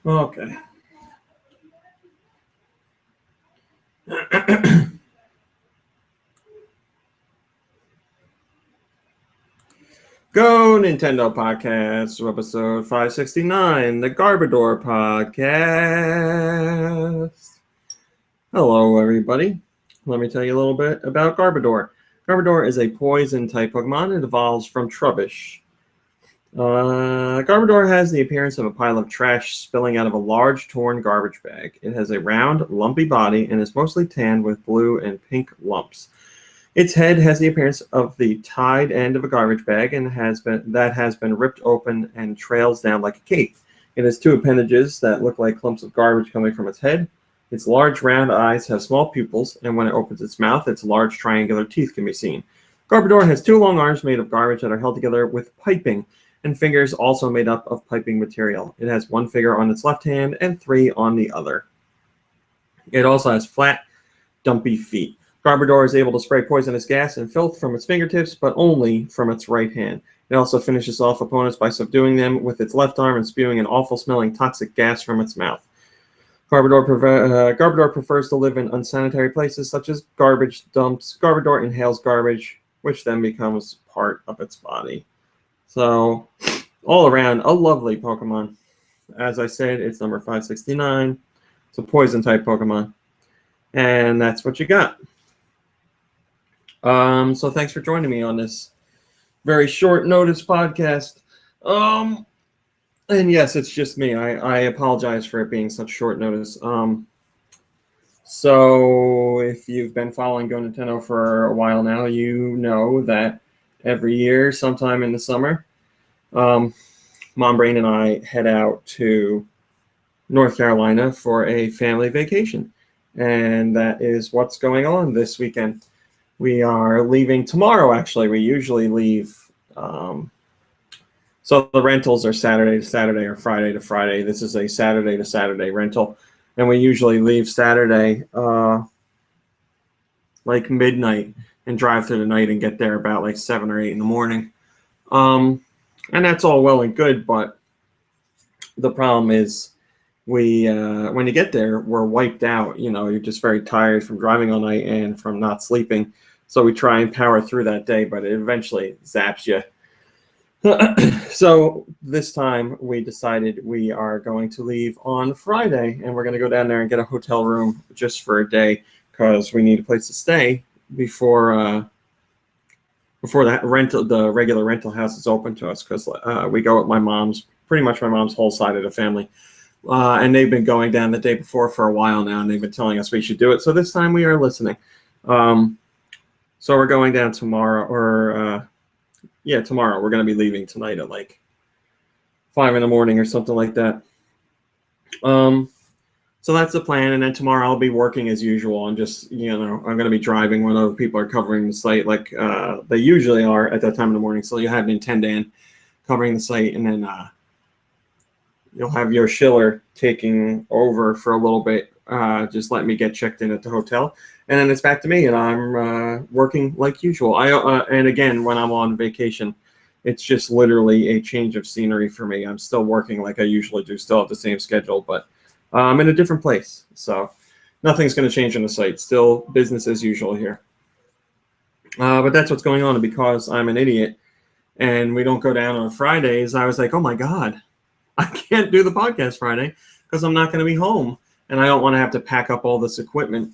Okay. GoNintendo Podcast, Webisode 569, the Garbador Podcast. Hello, everybody. Let me tell you a little bit about Garbador. Garbador is a poison-type Pokemon. It evolves from Trubbish. Garbodor has the appearance of a pile of trash spilling out of a large, torn garbage bag. It has a round, lumpy body and is mostly tan with blue and pink lumps. Its head has the appearance of the tied end of a garbage bag and has been ripped open and trails down like a cape. It has two appendages that look like clumps of garbage coming from its head. Its large round eyes have small pupils, and when it opens its mouth, its large triangular teeth can be seen. Garbodor has two long arms made of garbage that are held together with piping, and fingers also made up of piping material. It has one finger on its left hand and three on the other. It also has flat, dumpy feet. Garbodor is able to spray poisonous gas and filth from its fingertips, but only from its right hand. It also finishes off opponents by subduing them with its left arm and spewing an awful-smelling toxic gas from its mouth. Garbodor prefers to live in unsanitary places such as garbage dumps. Garbodor inhales garbage, which then becomes part of its body. So, all around, a lovely Pokemon. As I said, it's number 569. It's a poison-type Pokemon. And that's what you got. So thanks for joining me on this very short notice podcast. And yes, it's just me. I apologize for it being such short notice. So if you've been following GoNintendo for a while now, you know that every year, sometime in the summer, Mom Brain and I head out to North Carolina for a family vacation. And that is what's going on this weekend. We are leaving tomorrow, actually. We usually leave. So the rentals are Saturday to Saturday or Friday to Friday. This is a Saturday to Saturday rental. And we usually leave Saturday like midnight and drive through the night and get there about like 7 or 8 in the morning. And that's all well and good, but the problem is when you get there, we're wiped out. You know, you're just very tired from driving all night and from not sleeping. So we try and power through that day, but it eventually zaps you. So this time we decided we are going to leave on Friday, and we're going to go down there and get a hotel room just for a day because we need a place to stay before the regular rental house is open to us, because we go with pretty much my mom's whole side of the family. And they've been going down the day before for a while now, and they've been telling us we should do it. So this time we are listening. So we're going down tomorrow, tomorrow. We're going to be leaving tonight at like 5 in the morning or something like that. So that's the plan. And then tomorrow I'll be working as usual. I'm going to be driving when other people are covering the site like they usually are at that time in the morning. So you have Nintendo covering the site, and then you'll have your Schiller taking over for a little bit. Just let me get checked in at the hotel, and then it's back to me, and I'm working like usual. And again, when I'm on vacation, it's just literally a change of scenery for me. I'm still working like I usually do, still have the same schedule, but I'm in a different place. So nothing's going to change on the site. Still business as usual here. But that's what's going on. And because I'm an idiot and we don't go down on Fridays, I was like, oh my God, I can't do the podcast Friday because I'm not going to be home. And I don't want to have to pack up all this equipment.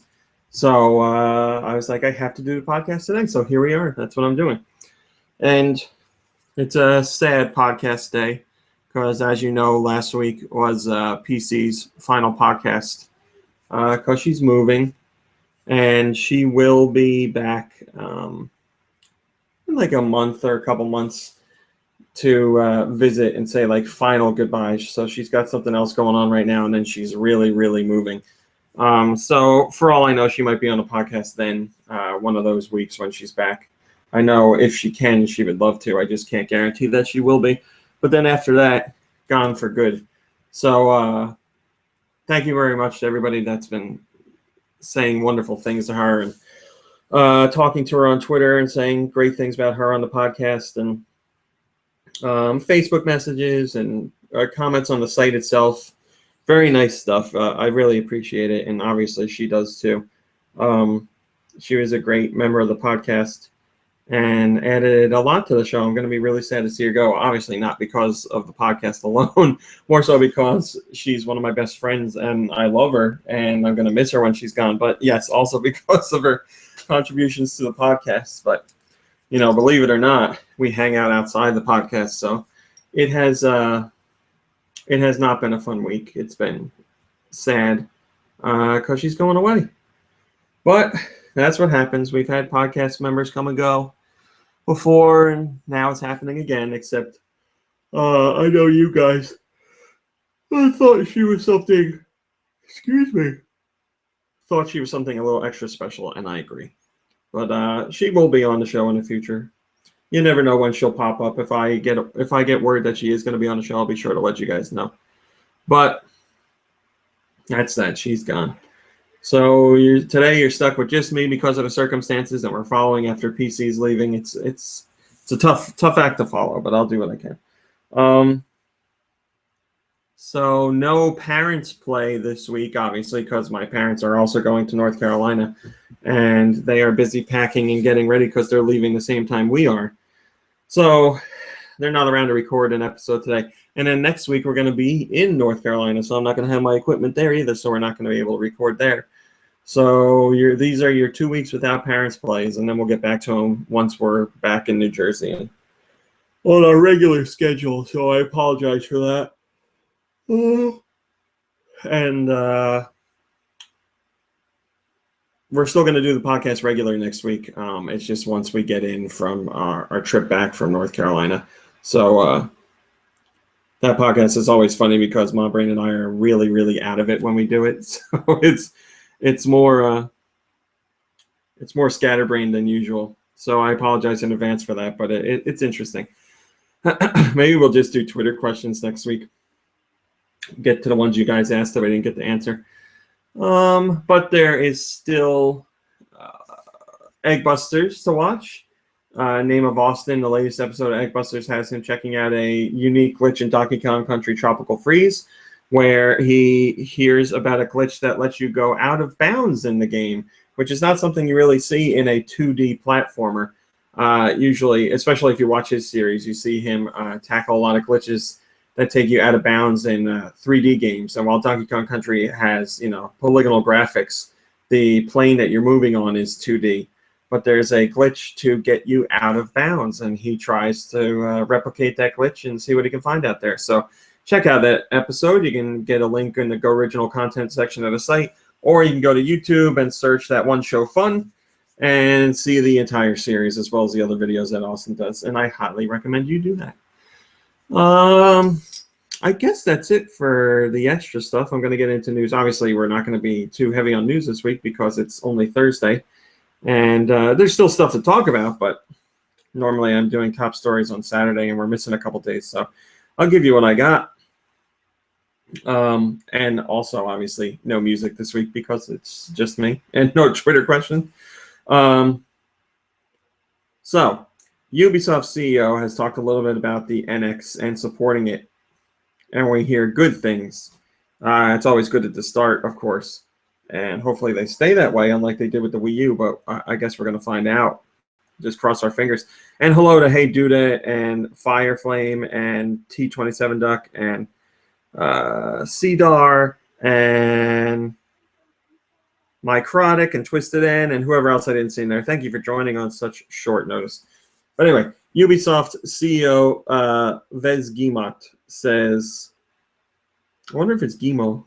So I was like, I have to do the podcast today. So here we are. That's what I'm doing. And it's a sad podcast day because, as you know, last week was PC's final podcast because she's moving. And she will be back in like a month or a couple months to visit and say like final goodbyes. So she's got something else going on right now, and then she's really, really moving. So for all I know, she might be on a podcast then one of those weeks when she's back. I know if she can, she would love to. I just can't guarantee that she will be. But then after that, gone for good. So thank you very much to everybody that's been saying wonderful things to her and talking to her on Twitter and saying great things about her on the podcast, and Facebook messages and comments on the site itself. very nice stuff. I really appreciate it, and obviously she does too. She was a great member of the podcast and added a lot to the show. I'm going to be really sad to see her go. Obviously not because of the podcast alone, more so because she's one of my best friends and I love her and I'm going to miss her when she's gone. But yes, also because of her contributions to the podcast. But, you know, believe it or not, we hang out outside the podcast. So it has not been a fun week. It's been sad because she's going away. But that's what happens. We've had podcast members come and go before, and now it's happening again, except I know you guys. I thought she was something, thought she was something a little extra special, and I agree. But she will be on the show in the future. You never know when she'll pop up. If I get word that she is going to be on the show, I'll be sure to let you guys know. But that's that. She's gone. So today you're stuck with just me because of the circumstances that we're following after PC's leaving. It's a tough act to follow, but I'll do what I can. So no parents play this week, obviously, because my parents are also going to North Carolina, and they are busy packing and getting ready because they're leaving the same time we are. So they're not around to record an episode today. And then next week we're going to be in North Carolina, so I'm not going to have my equipment there either, so we're not going to be able to record there. So these are your 2 weeks without parents plays, and then we'll get back to them once we're back in New Jersey and on our regular schedule. So I apologize for that. And we're still going to do the podcast regular next week. It's just once we get in from our trip back from North Carolina. So that podcast is always funny because Mom Brain and I are really, really out of it when we do it. So it's more scatterbrained than usual. So I apologize in advance for that, but it's interesting. Maybe we'll just do Twitter questions next week. Get to the ones you guys asked that I didn't get to answer. But there is still Eggbusters to watch. Name of Austin, the latest episode of Eggbusters has him checking out a unique glitch in Donkey Kong Country Tropical Freeze, where he hears about a glitch that lets you go out of bounds in the game, which is not something you really see in a 2D platformer. Usually, especially if you watch his series, you see him tackle a lot of glitches that take you out of bounds in 3D games. And while Donkey Kong Country has, polygonal graphics, the plane that you're moving on is 2D. But there's a glitch to get you out of bounds, and he tries to replicate that glitch and see what he can find out there. So check out that episode. You can get a link in the Go Original Content section of the site, or you can go to YouTube and search that one show fun and see the entire series as well as the other videos that Austin does. And I highly recommend you do that. I guess that's it for the extra stuff. I'm going to get into news. Obviously, we're not going to be too heavy on news this week because it's only Thursday. And there's still stuff to talk about, but normally I'm doing top stories on Saturday, and we're missing a couple days. So I'll give you what I got. And also, obviously, no music this week because it's just me, and no Twitter question. So Ubisoft CEO has talked a little bit about the NX and supporting it, and we hear good things. It's always good at the start, of course, and hopefully they stay that way, unlike they did with the Wii U, but I guess we're going to find out. Just cross our fingers. And hello to Hey Duda and Fireflame and T27 Duck and Cedar and Mycrotic and Twisted N and whoever else I didn't see in there. Thank you for joining on such short notice. But anyway, Ubisoft CEO Vez Guimot says, I wonder if it's Guimo.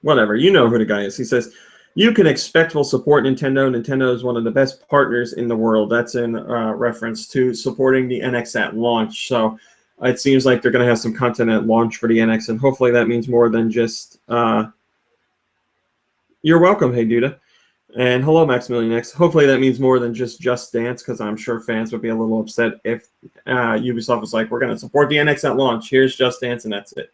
Whatever, you know who the guy is. He says, you can expect we'll support Nintendo. Nintendo is one of the best partners in the world. That's in reference to supporting the NX at launch. So it seems like they're going to have some content at launch for the NX, and hopefully that means more than just... You're welcome, Hey Duda. And hello, Maximilian X. Hopefully that means more than just Dance, because I'm sure fans would be a little upset if Ubisoft was like, we're going to support the NX at launch. Here's Just Dance, and that's it.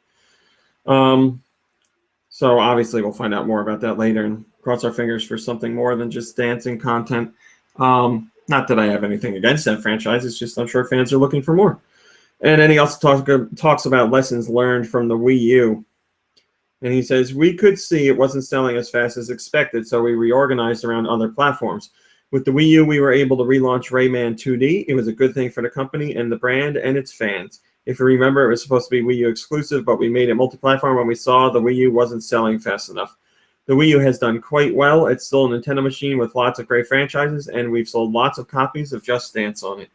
So obviously we'll find out more about that later and cross our fingers for something more than just dancing content. Not that I have anything against that franchise. It's just I'm sure fans are looking for more. And then he also talks about lessons learned from the Wii U. And he says, we could see it wasn't selling as fast as expected, so we reorganized around other platforms. With the Wii U, we were able to relaunch Rayman 2D. It was a good thing for the company and the brand and its fans. If you remember, it was supposed to be Wii U exclusive, but we made it multi-platform when we saw the Wii U wasn't selling fast enough. The Wii U has done quite well. It's still a Nintendo machine with lots of great franchises, and we've sold lots of copies of Just Dance on it.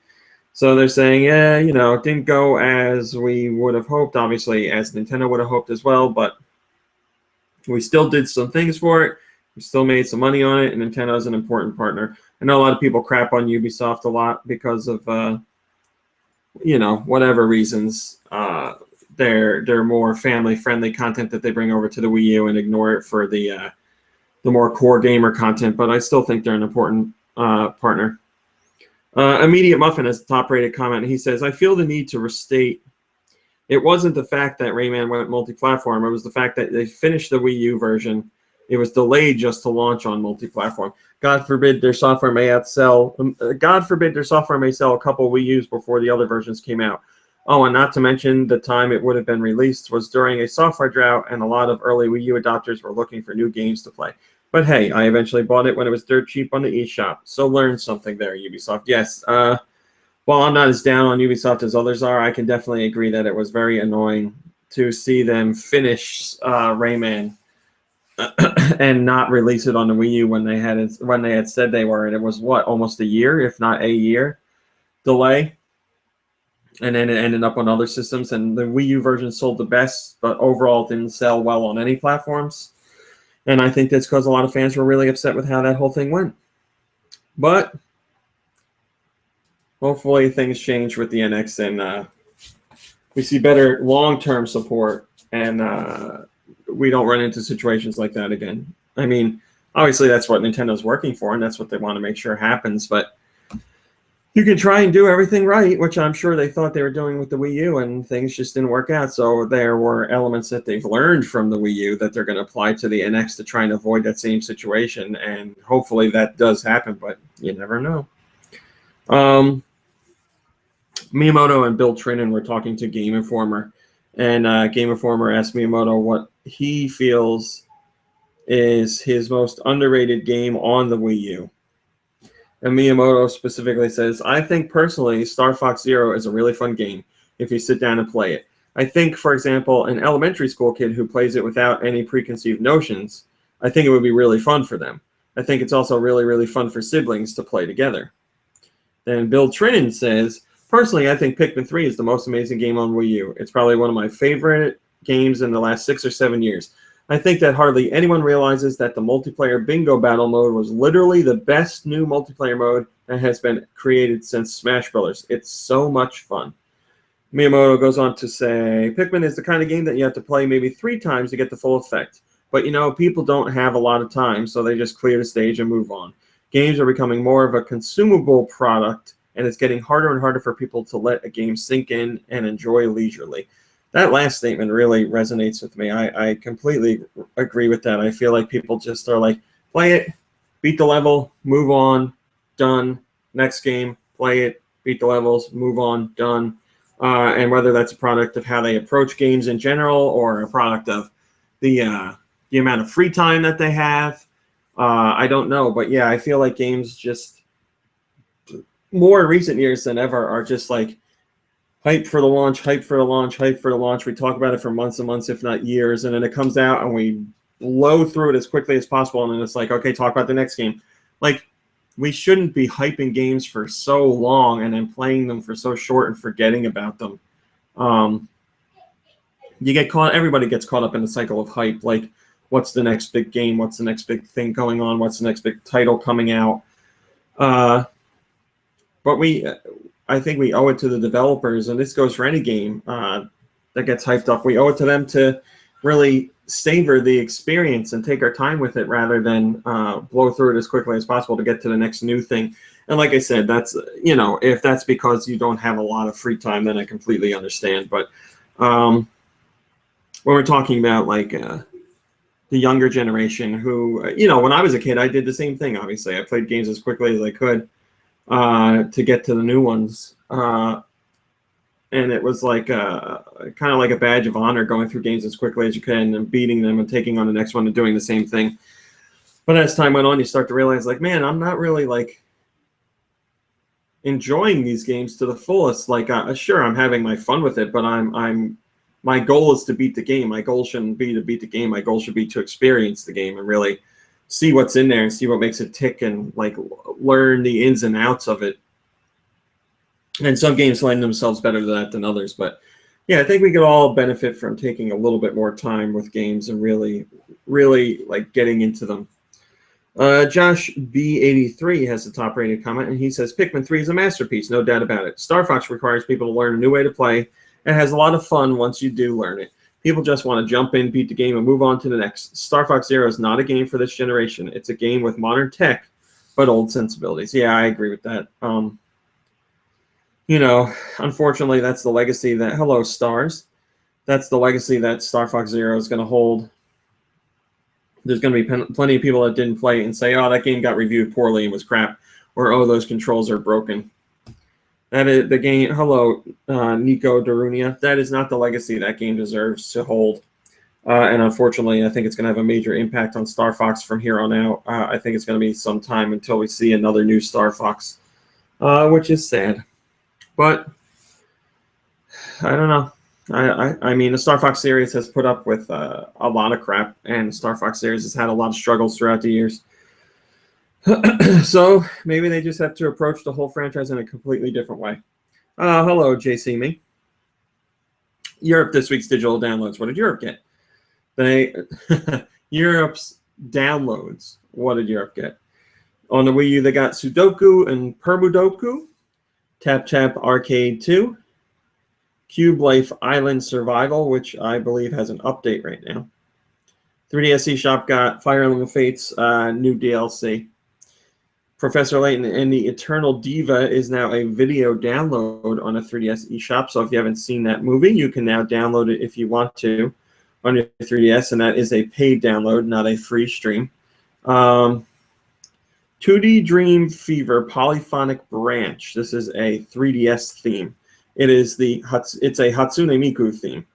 So they're saying, yeah, you know, it didn't go as we would have hoped, obviously, as Nintendo would have hoped as well, but we still did some things for it. We still made some money on it, and Nintendo is an important partner. I know a lot of people crap on Ubisoft a lot because of, you know, whatever reasons. They're more family-friendly content that they bring over to the Wii U and ignore it for the more core gamer content, but I still think they're an important partner. Immediate Muffin has the top-rated comment. He says, I feel the need to restate it wasn't the fact that Rayman went multi-platform. It was the fact that they finished the Wii U version. It was delayed just to launch on multi-platform. God forbid their software may outsell. God forbid their software may sell a couple of Wii U's before the other versions came out. Oh, and not to mention the time it would have been released was during a software drought, and a lot of early Wii U adopters were looking for new games to play. But hey, I eventually bought it when it was dirt cheap on the eShop. So learn something there, Ubisoft. Yes. While I'm not as down on Ubisoft as others are, I can definitely agree that it was very annoying to see them finish Rayman and not release it on the Wii U when they had said they were. And it was what, almost a year, if not a year, delay. And then it ended up on other systems. And the Wii U version sold the best, but overall didn't sell well on any platforms. And I think that's because a lot of fans were really upset with how that whole thing went. But hopefully things change with the NX and we see better long-term support and we don't run into situations like that again. I mean, obviously that's what Nintendo's working for and that's what they want to make sure happens, but you can try and do everything right, which I'm sure they thought they were doing with the Wii U, and things just didn't work out. So there were elements that they've learned from the Wii U that they're going to apply to the NX to try and avoid that same situation, and hopefully that does happen, but you never know. Miyamoto and Bill Trinan were talking to Game Informer, and Game Informer asked Miyamoto what he feels is his most underrated game on the Wii U. And Miyamoto specifically says, I think personally Star Fox Zero is a really fun game if you sit down and play it. I think, for example, an elementary school kid who plays it without any preconceived notions, I think it would be really fun for them. I think it's also really, really fun for siblings to play together. Then Bill Trinan says, personally, I think Pikmin 3 is the most amazing game on Wii U. It's probably one of my favorite games in the last 6 or 7 years. I think that hardly anyone realizes that the multiplayer bingo battle mode was literally the best new multiplayer mode that has been created since Smash Bros. It's so much fun. Miyamoto goes on to say, Pikmin is the kind of game that you have to play maybe 3 times to get the full effect. But, you know, people don't have a lot of time, so they just clear the stage and move on. Games are becoming more of a consumable product, and it's getting harder and harder for people to let a game sink in and enjoy leisurely. That last statement really resonates with me. I completely agree with that. I feel like people just are like, play it, beat the level, move on, done. Next game, play it, beat the levels, move on, done. And whether that's a product of how they approach games in general or a product of the amount of free time that they have, I don't know. But yeah, I feel like games just more in recent years than ever are just like, hype for the launch, hype for the launch, hype for the launch. We talk about it for months and months, if not years, and then it comes out and we blow through it as quickly as possible, and then it's like, okay, talk about the next game. Like, we shouldn't be hyping games for so long and then playing them for so short and forgetting about them. You get caught. Everybody gets caught up in the cycle of hype. Like, what's the next big game? What's the next big thing going on? What's the next big title coming out? But I think we owe it to the developers, and this goes for any game that gets hyped up. We owe it to them to really savor the experience and take our time with it rather than blow through it as quickly as possible to get to the next new thing. And like I said, that's, you know, if that's because you don't have a lot of free time, then I completely understand. But when we're talking about like the younger generation who, you know, when I was a kid, I did the same thing. Obviously, I played games as quickly as I could to get to the new ones. and it was like kind of like a badge of honor going through games as quickly as you can and beating them and taking on the next one and doing the same thing. But as time went on, you start to realize, like, man, I'm not really like enjoying these games to the fullest. Like, sure, I'm having my fun with it, but my goal is to beat the game. My goal shouldn't be to beat the game. My goal should be to experience the game and really see what's in there and see what makes it tick and like learn the ins and outs of it. And some games lend themselves better to that than others. But yeah, I think we could all benefit from taking a little bit more time with games and really like getting into them. Josh B83 has the top rated comment, and he says Pikmin 3 is a masterpiece, no doubt about it. Star Fox requires people to learn a new way to play and has a lot of fun once you do learn it. People just want to jump in, beat the game, and move on to the next. Star Fox Zero is not a game for this generation. It's a game with modern tech, but old sensibilities. Yeah, I agree with that. You know, unfortunately, that's the legacy that, hello, stars. That's the legacy that Star Fox Zero is going to hold. There's going to be plenty of people that didn't play and say, oh, that game got reviewed poorly and was crap, or, oh, those controls are broken. That is the game. Hello, Nico Darunia. That is not the legacy that game deserves to hold. And unfortunately, I think it's going to have a major impact on Star Fox from here on out. I think it's going to be some time until we see another new Star Fox, which is sad. But I don't know. I mean, the Star Fox series has put up with a lot of crap, and the Star Fox series has had a lot of struggles throughout the years. So maybe they just have to approach the whole franchise in a completely different way. Hello, JC Me. Europe this week's digital downloads. What did Europe get? Europe's downloads. What did Europe get? On the Wii U, they got Sudoku and Permudoku, Tap Tap Arcade 2, Cube Life Island Survival, which I believe has an update right now. 3DS eShop got Fire Emblem Fates new DLC. Professor Layton and the Eternal Diva is now a video download on a 3DS eShop. So if you haven't seen that movie, you can now download it if you want to on your 3DS, and that is a paid download, not a free stream. 2D Dream Fever Polyphonic Branch. This is a 3DS theme. It's a Hatsune Miku theme.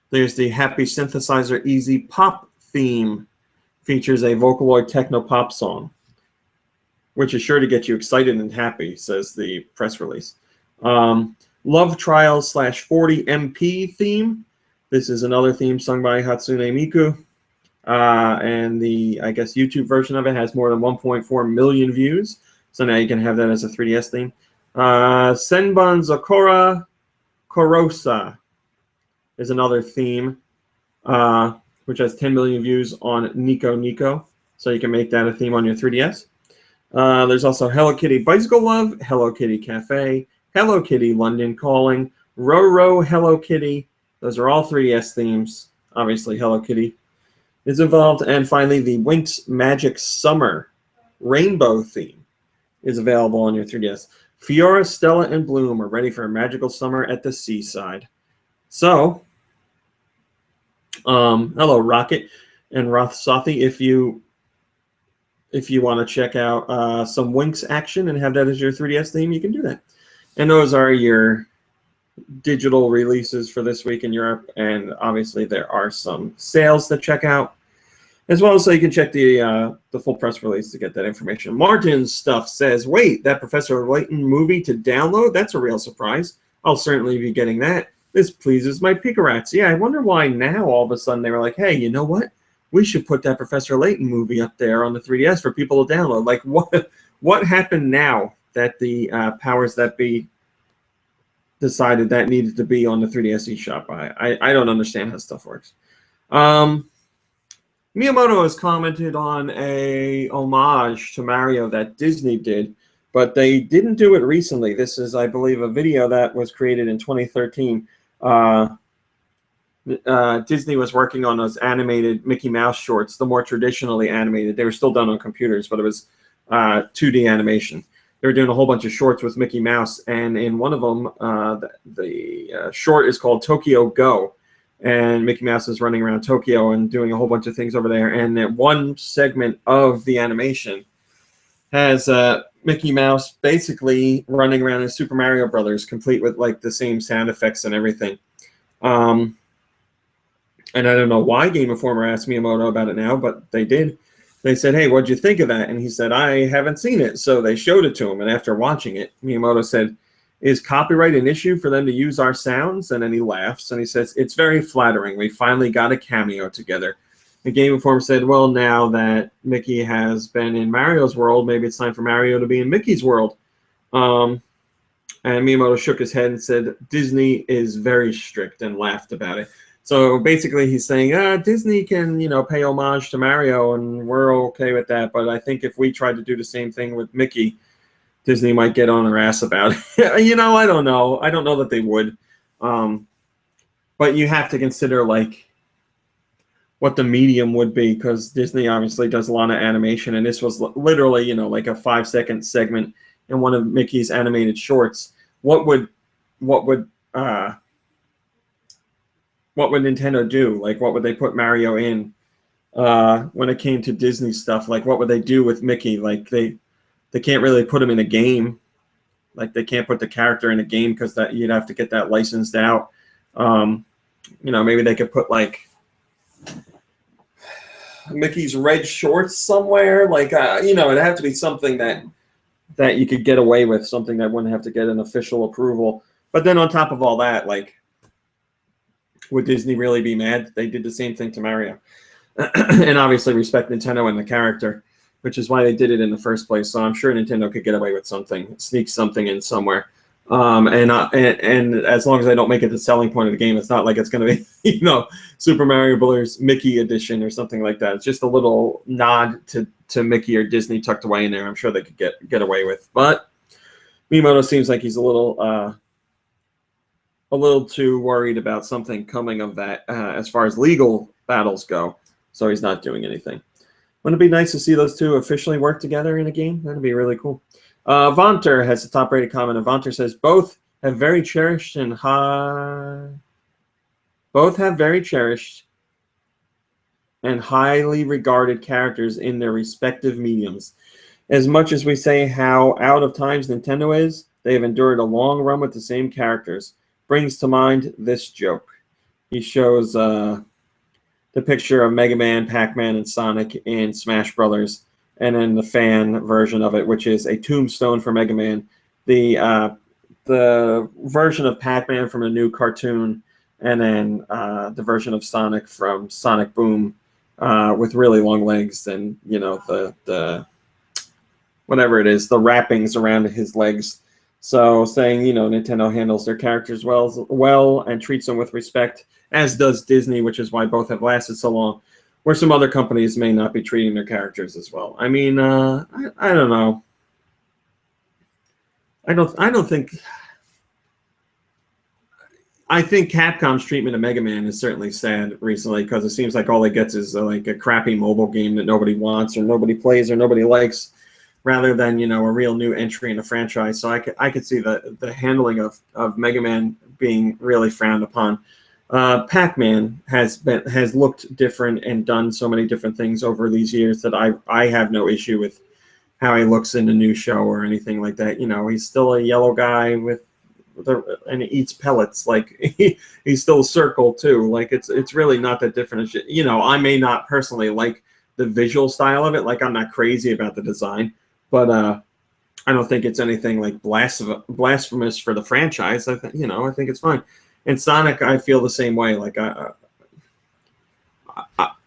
There's the Happy Synthesizer Easy Pop theme. Features a Vocaloid techno pop song, which is sure to get you excited and happy, says the press release. Love Trials /40 MP theme. This is another theme sung by Hatsune Miku. And the, I guess, YouTube version of it has more than 1.4 million views. So now you can have that as a 3DS theme. Senbon Zakora Korosa is another theme, which has 10 million views on Nico Nico. So you can make that a theme on your 3DS. There's also Hello Kitty Bicycle Love, Hello Kitty Cafe, Hello Kitty London Calling, Roro Hello Kitty. Those are all 3DS themes. Obviously, Hello Kitty is involved. And finally, the Winx Magic Summer Rainbow theme is available on your 3DS. Fiora, Stella, and Bloom are ready for a magical summer at the seaside. So, hello, Rocket and Roth Sothi. If you want to check out some Winx action and have that as your 3DS theme, you can do that. And those are your digital releases for this week in Europe. And obviously, there are some sales to check out, as well as so you can check the full press release to get that information. Martin's stuff says, wait, that Professor Layton movie to download? That's a real surprise. I'll certainly be getting that. This pleases my Picarats. Yeah, I wonder why now all of a sudden they were like, hey, you know what? We should put that Professor Layton movie up there on the 3DS for people to download. Like, what happened now that the powers that be decided that needed to be on the 3DS eShop? I don't understand how stuff works. Miyamoto has commented on a homage to Mario that Disney did, but they didn't do it recently. This is, I believe, a video that was created in 2013. Disney was working on those animated Mickey Mouse shorts, the more traditionally animated. They were still done on computers, but it was 2D animation. They were doing a whole bunch of shorts with Mickey Mouse, and in one of them, the short is called Tokyo Go. And Mickey Mouse is running around Tokyo and doing a whole bunch of things over there. And that one segment of the animation has Mickey Mouse basically running around in Super Mario Brothers, complete with like the same sound effects and everything. And I don't know why Game Informer asked Miyamoto about it now, but they did. They said, "Hey, what'd you think of that?" And he said, "I haven't seen it." So they showed it to him, and after watching it, Miyamoto said, "Is copyright an issue for them to use our sounds?" And then he laughs and he says, "It's very flattering. We finally got a cameo together." The Game Informer said, "Well, now that Mickey has been in Mario's world, maybe it's time for Mario to be in Mickey's world." And Miyamoto shook his head and said, "Disney is very strict," and laughed about it. So basically he's saying, Disney can, pay homage to Mario, and we're okay with that. But I think if we tried to do the same thing with Mickey, Disney might get on our ass about it. I don't know. I don't know that they would. But you have to consider, like, what the medium would be, because Disney obviously does a lot of animation, and this was literally, like a 5-second segment in one of Mickey's animated shorts. What would Nintendo do? Like, what would they put Mario in when it came to Disney stuff? Like, what would they do with Mickey? Like, they can't really put him in a game. Like, they can't put the character in a game because that you'd have to get that licensed out. Maybe they could put, like, Mickey's red shorts somewhere. Like, it'd have to be something that you could get away with, something that wouldn't have to get an official approval. But then on top of all that, like, would Disney really be mad? They did the same thing to Mario. And obviously respect Nintendo and the character, which is why they did it in the first place. So I'm sure Nintendo could get away with something, sneak something in somewhere. And as long as they don't make it the selling point of the game, it's not like it's going to be, Super Mario Bros. Mickey edition or something like that. It's just a little nod to Mickey or Disney tucked away in there. I'm sure they could get away with. But Miyamoto seems like he's a little too worried about something coming of that as far as legal battles go. So he's not doing anything. Wouldn't it be nice to see those two officially work together in a game? That'd be really cool. Vonter has a top-rated comment, and Vonter says, both have very cherished and highly regarded characters in their respective mediums. As much as we say how out of times Nintendo is, they have endured a long run with the same characters. Brings to mind this joke. He shows the picture of Mega Man, Pac-Man, and Sonic in Smash Brothers, and then the fan version of it, which is a tombstone for Mega Man, the version of Pac-Man from a new cartoon, and then the version of Sonic from Sonic Boom with really long legs, and the whatever it is, the wrappings around his legs. So saying, Nintendo handles their characters well and treats them with respect, as does Disney, which is why both have lasted so long, where some other companies may not be treating their characters as well. I mean, I don't know. I think Capcom's treatment of Mega Man is certainly sad recently, because it seems like all it gets is like a crappy mobile game that nobody wants or nobody plays or nobody likes, rather than, a real new entry in a franchise. So I could see the handling of Mega Man being really frowned upon. Pac-Man has looked different and done so many different things over these years that I have no issue with how he looks in the new show or anything like that. He's still a yellow guy and he eats pellets. Like, he's still a circle too. Like, it's really not that different. I may not personally like the visual style of it. Like, I'm not crazy about the design. But I don't think it's anything like blasphemous for the franchise. I think it's fine. And Sonic, I feel the same way. Like, I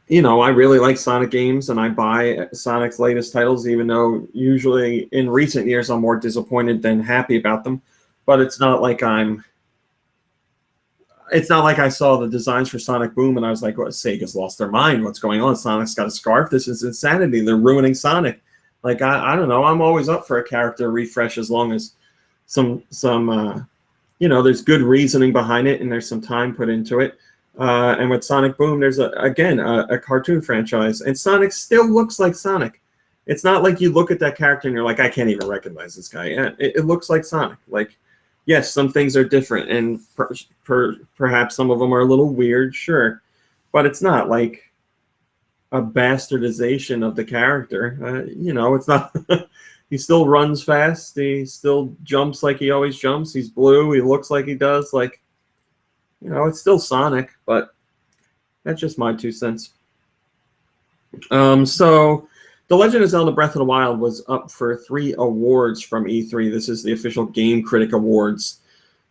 really like Sonic games, and I buy Sonic's latest titles, even though usually in recent years I'm more disappointed than happy about them. But it's not like I saw the designs for Sonic Boom and I was like, "What? Sega's lost their mind. What's going on? Sonic's got a scarf. This is insanity. They're ruining Sonic." Like, I don't know. I'm always up for a character refresh as long as some there's good reasoning behind it and there's some time put into it. And with Sonic Boom, there's a cartoon franchise, and Sonic still looks like Sonic. It's not like you look at that character and you're like, I can't even recognize this guy. It looks like Sonic. Like, yes, some things are different, and perhaps some of them are a little weird, sure, but it's not like a bastardization of the character. It's not He still runs fast. He still jumps like he always jumps. He's blue. He looks like he does. Like, you know, it's still Sonic, but that's just my 2 cents. So The Legend of Zelda Breath of the Wild was up for 3 awards from E3. This is the official Game Critic Awards,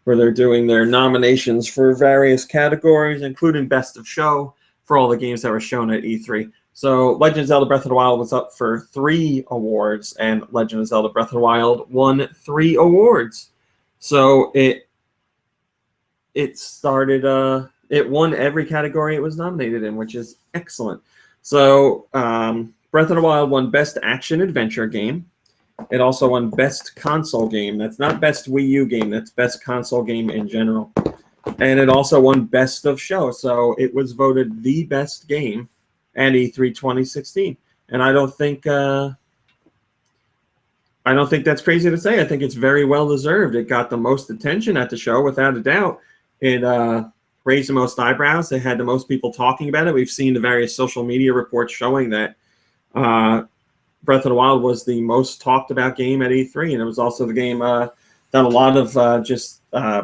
where they're doing their nominations for various categories, including Best of Show for all the games that were shown at E3. So Legend of Zelda Breath of the Wild was up for 3 awards, and Legend of Zelda Breath of the Wild won 3 awards. So it started, it won every category it was nominated in, which is excellent. So Breath of the Wild won Best Action Adventure Game. It also won Best Console Game. That's not Best Wii U Game. That's Best Console Game in general. And it also won Best of Show. So it was voted the best game at E3 2016. And I don't think that's crazy to say. I think it's very well deserved. It got the most attention at the show, without a doubt. It raised the most eyebrows. It had the most people talking about it. We've seen the various social media reports showing that Breath of the Wild was the most talked about game at E3, and it was also the game that a lot of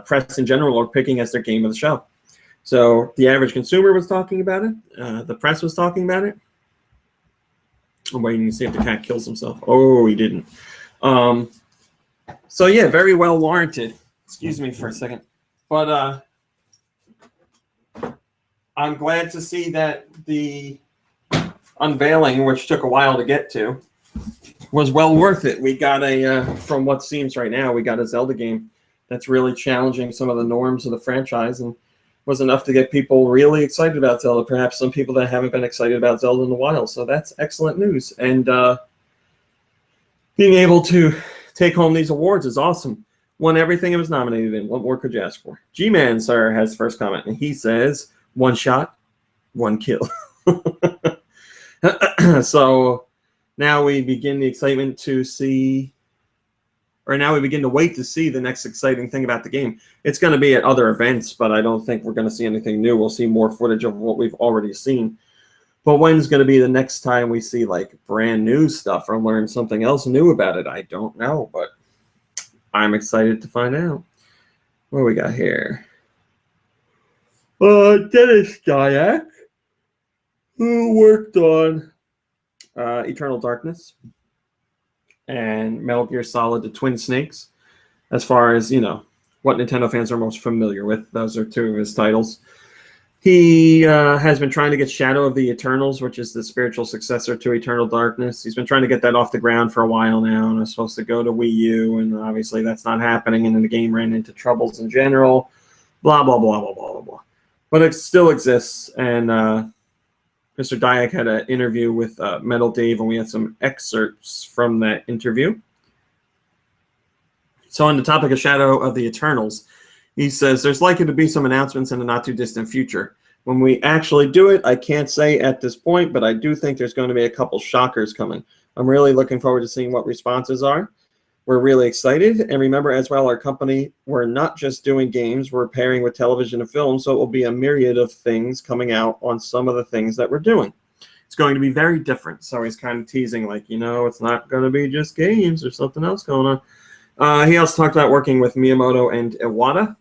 press in general are picking as their game of the show. So the average consumer was talking about it. The press was talking about it. I'm waiting to see if the cat kills himself. Oh, he didn't. So yeah, very well warranted. Excuse me for a second. But I'm glad to see that the unveiling, which took a while to get to, was well worth it. We got from what seems right now, we got a Zelda game that's really challenging some of the norms of the franchise, and was enough to get people really excited about Zelda, perhaps some people that haven't been excited about Zelda in a while. So that's excellent news. And being able to take home these awards is awesome. Won everything it was nominated in. What more could you ask for? G-Man, sir, has the first comment, and he says, 1 shot, 1 kill. So now we begin the excitement to see, or now we begin to wait to see the next exciting thing about the game. It's going to be at other events, but I don't think we're going to see anything new. We'll see more footage of what we've already seen. But when's going to be the next time we see like brand new stuff or learn something else new about it? I don't know, but I'm excited to find out. What do we got here? Dennis Dyack, who worked on Eternal Darkness and Metal Gear Solid: The Twin Snakes. As far as, you know, what Nintendo fans are most familiar with, those are 2 of his titles. He has been trying to get Shadow of the Eternals, which is the spiritual successor to Eternal Darkness. He's been trying to get that off the ground for a while now, and it's supposed to go to Wii U, and obviously that's not happening, and then the game ran into troubles in general, blah, blah, blah, blah, blah, blah, blah. But it still exists, and Mr. Dyack had an interview with Metal Dave, and we had some excerpts from that interview. So on the topic of Shadow of the Eternals, he says, there's likely to be some announcements in the not-too-distant future. When we actually do it, I can't say at this point, but I do think there's going to be a couple shockers coming. I'm really looking forward to seeing what responses are. We're really excited. And remember as well, our company, we're not just doing games, we're pairing with television and film, so it will be a myriad of things coming out on some of the things that we're doing. It's going to be very different. So he's kind of teasing, like, you know, it's not going to be just games. There's something else going on. He also talked about working with Miyamoto and Iwata.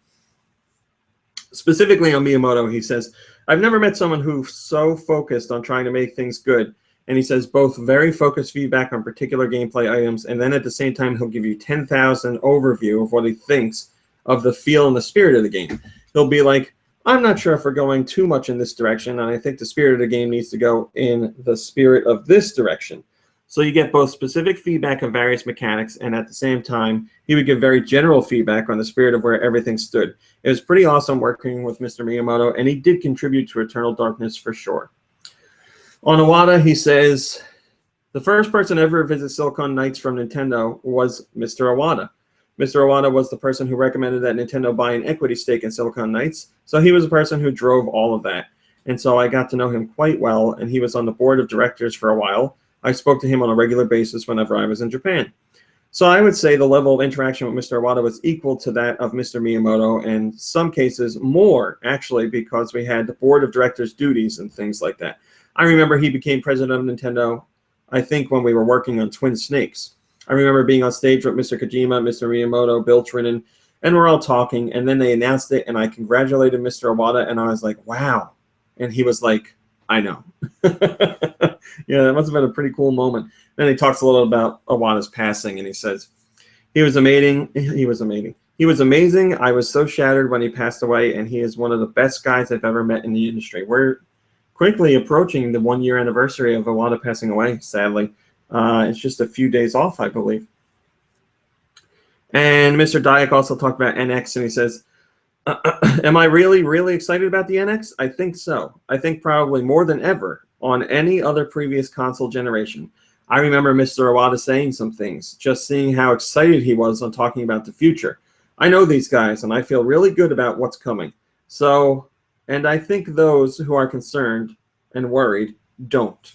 Specifically on Miyamoto, he says, I've never met someone who's so focused on trying to make things good. And he says both very focused feedback on particular gameplay items, and then at the same time, he'll give you 10,000 overview of what he thinks of the feel and the spirit of the game. He'll be like, I'm not sure if we're going too much in this direction, and I think the spirit of the game needs to go in the spirit of this direction. So you get both specific feedback of various mechanics, and at the same time, he would give very general feedback on the spirit of where everything stood. It was pretty awesome working with Mr. Miyamoto, and he did contribute to Eternal Darkness for sure. On Iwata, he says, the first person ever to visit Silicon Knights from Nintendo was Mr. Iwata. Mr. Iwata was the person who recommended that Nintendo buy an equity stake in Silicon Knights, so he was the person who drove all of that. And so I got to know him quite well, and he was on the board of directors for a while. I spoke to him on a regular basis whenever I was in Japan. So I would say the level of interaction with Mr. Iwata was equal to that of Mr. Miyamoto, and in some cases more, actually, because we had the board of directors duties and things like that. I remember he became president of Nintendo, I think, when we were working on Twin Snakes. I remember being on stage with Mr. Kojima, Mr. Miyamoto, Bill Trinan, and we're all talking, and then they announced it, and I congratulated Mr. Iwata, and I was like, wow. And he was like, I know. Yeah, that must have been a pretty cool moment. Then he talks a little about Iwata's passing, and he says, he was amazing. He was amazing. He was amazing. I was so shattered when he passed away, and he is one of the best guys I've ever met in the industry. We're quickly approaching the 1-year anniversary of Iwata passing away, sadly. It's just a few days off, I believe. And Mr. Dyack also talked about NX, and he says, am I really, really excited about the NX? I think so. I think probably more than ever on any other previous console generation. I remember Mr. Iwata saying some things, just seeing how excited he was on talking about the future. I know these guys, and I feel really good about what's coming. So, and I think those who are concerned and worried don't.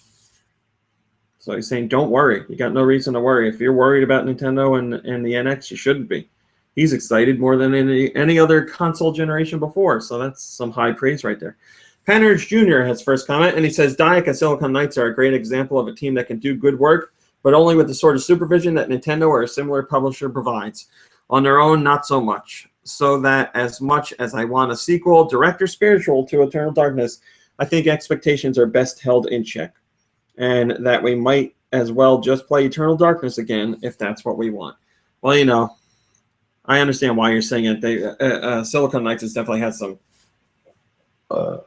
So he's saying, don't worry. You got no reason to worry. If you're worried about Nintendo and the NX, you shouldn't be. He's excited more than any other console generation before. So that's some high praise right there. Panurge Jr. has first comment, and he says, Dyack and Silicon Knights are a great example of a team that can do good work, but only with the sort of supervision that Nintendo or a similar publisher provides. On their own, not so much. So that as much as I want a sequel, direct or spiritual, to Eternal Darkness, I think expectations are best held in check. And that we might as well just play Eternal Darkness again if that's what we want. Well, you know, I understand why you're saying it. Silicon Knights has definitely had some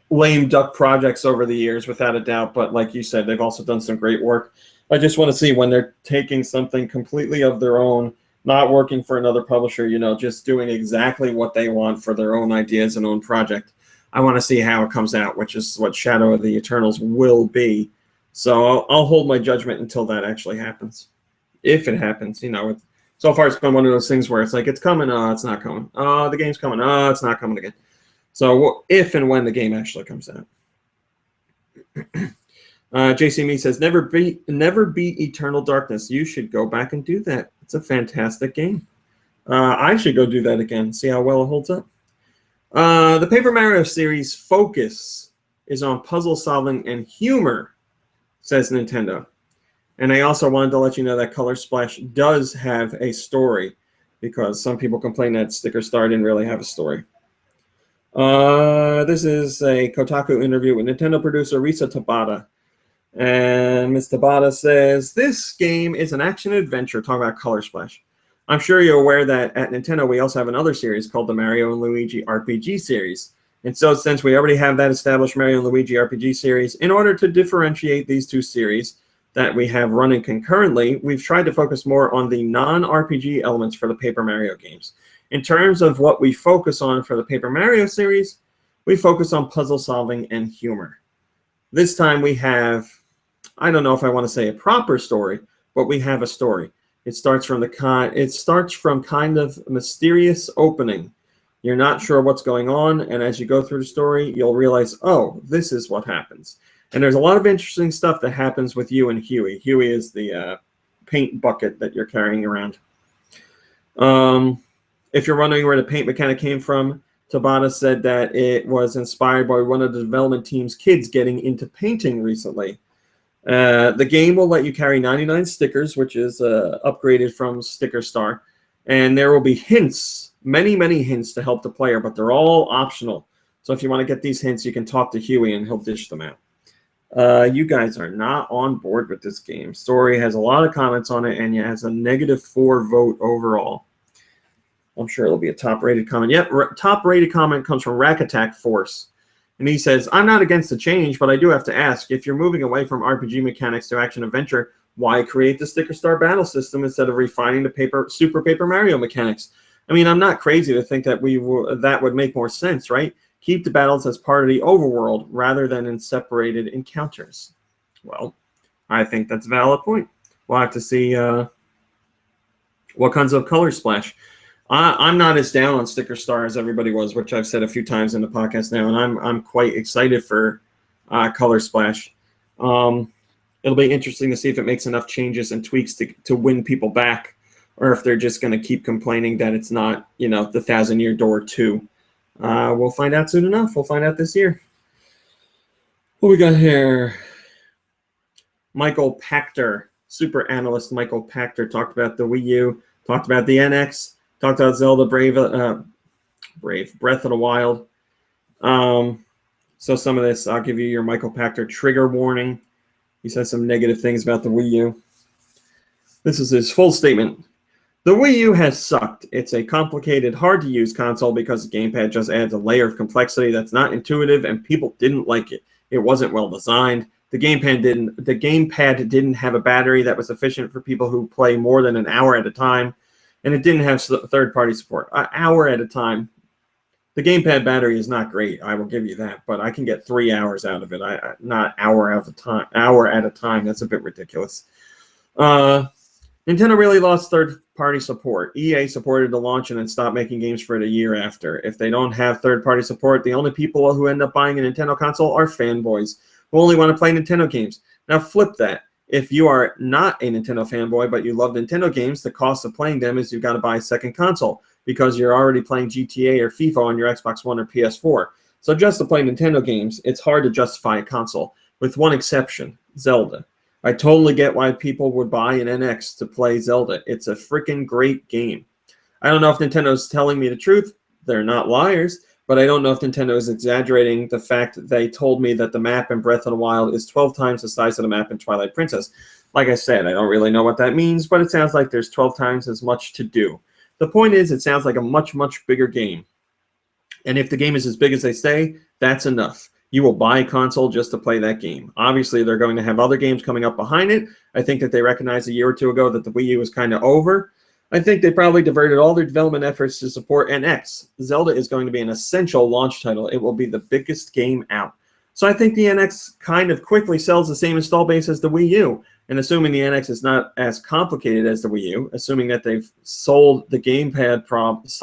lame duck projects over the years, without a doubt. But like you said, they've also done some great work. I just want to see when they're taking something completely of their own, not working for another publisher, you know, just doing exactly what they want for their own ideas and own project. I want to see how it comes out, which is what Shadow of the Eternals will be. So I'll hold my judgment until that actually happens. If it happens, you know, so far it's been one of those things where it's like, it's coming, it's not coming. The game's coming, it's not coming again. So if and when the game actually comes out. JC Me says, never beat Eternal Darkness. You should go back and do that. It's a fantastic game. I should go do that again, see how well it holds up. The Paper Mario series focus is on puzzle solving and humor, says Nintendo. And I also wanted to let you know that Color Splash does have a story, because some people complain that Sticker Star didn't really have a story. This is a Kotaku interview with Nintendo producer Risa Tabata. And Ms. Tabata says, this game is an action-adventure, talking about Color Splash. I'm sure you're aware that at Nintendo we also have another series called the Mario and Luigi RPG series. And so since we already have that established Mario and Luigi RPG series, in order to differentiate these two series that we have running concurrently, we've tried to focus more on the non-RPG elements for the Paper Mario games. In terms of what we focus on for the Paper Mario series, we focus on puzzle solving and humor. This time we have, I don't know if I want to say a proper story, but we have a story. It starts from kind of mysterious opening. You're not sure what's going on, and as you go through the story, you'll realize, oh, this is what happens. And there's a lot of interesting stuff that happens with you and Huey. Huey is the paint bucket that you're carrying around. If you're wondering where the paint mechanic came from, Tabata said that it was inspired by one of the development team's kids getting into painting recently. The game will let you carry 99 stickers, which is upgraded from Sticker Star. And there will be hints, many, many hints to help the player, but they're all optional. So if you want to get these hints, you can talk to Huey and he'll dish them out. You guys are not on board with this game. Story has a lot of comments on it, and it has a -4 vote overall. I'm sure it'll be a top-rated comment. Yep, top-rated comment comes from Rack Attack Force. And he says, I'm not against the change, but I do have to ask, if you're moving away from RPG mechanics to action-adventure, why create the Sticker Star battle system instead of refining the Super Paper Mario mechanics? I mean, I'm not crazy to think that that would make more sense, right? Keep the battles as part of the overworld rather than in separated encounters. Well, I think that's a valid point. We'll have to see what comes of Color Splash. I'm not as down on Sticker Star as everybody was, which I've said a few times in the podcast now, and I'm quite excited for Color Splash. It'll be interesting to see if it makes enough changes and tweaks to win people back, or if they're just going to keep complaining that it's not, you know, the 1,000-Year Door 2. We'll find out soon enough. We'll find out this year. What we got here? Michael Pachter super analyst Michael Pachter talked about the Wii U, talked about the NX, talked about Zelda Breath of the Wild. So some of this, I'll give you your Michael Pachter trigger warning. He says some negative things about the Wii U. This is his full statement. The Wii U has sucked. It's a complicated, hard-to-use console because the gamepad just adds a layer of complexity that's not intuitive, and people didn't like it. It wasn't well designed. The gamepad didn't have a battery that was efficient for people who play more than an hour at a time, and it didn't have third-party support. An hour at a time. The gamepad battery is not great. I will give you that, but I can get 3 hours out of it. Not hour at a time. Hour at a time. That's a bit ridiculous. Nintendo really lost third-party support. EA supported the launch and then stopped making games for it a year after. If they don't have third-party support, the only people who end up buying a Nintendo console are fanboys who only want to play Nintendo games. Now flip that. If you are not a Nintendo fanboy but you love Nintendo games, the cost of playing them is you've got to buy a second console because you're already playing GTA or FIFA on your Xbox One or PS4. So just to play Nintendo games, it's hard to justify a console, with one exception, Zelda. I totally get why people would buy an NX to play Zelda. It's a freaking great game. I don't know if Nintendo's telling me the truth. They're not liars. But I don't know if Nintendo is exaggerating the fact that they told me that the map in Breath of the Wild is 12 times the size of the map in Twilight Princess. Like I said, I don't really know what that means, but it sounds like there's 12 times as much to do. The point is, it sounds like a much, much bigger game. And if the game is as big as they say, that's enough. You will buy a console just to play that game. Obviously, they're going to have other games coming up behind it. I think that they recognized a year or two ago that the Wii U was kind of over. I think they probably diverted all their development efforts to support NX. Zelda is going to be an essential launch title. It will be the biggest game out. So I think the NX kind of quickly sells the same install base as the Wii U. And assuming the NX is not as complicated as the Wii U, assuming that they've solved the gamepad problems,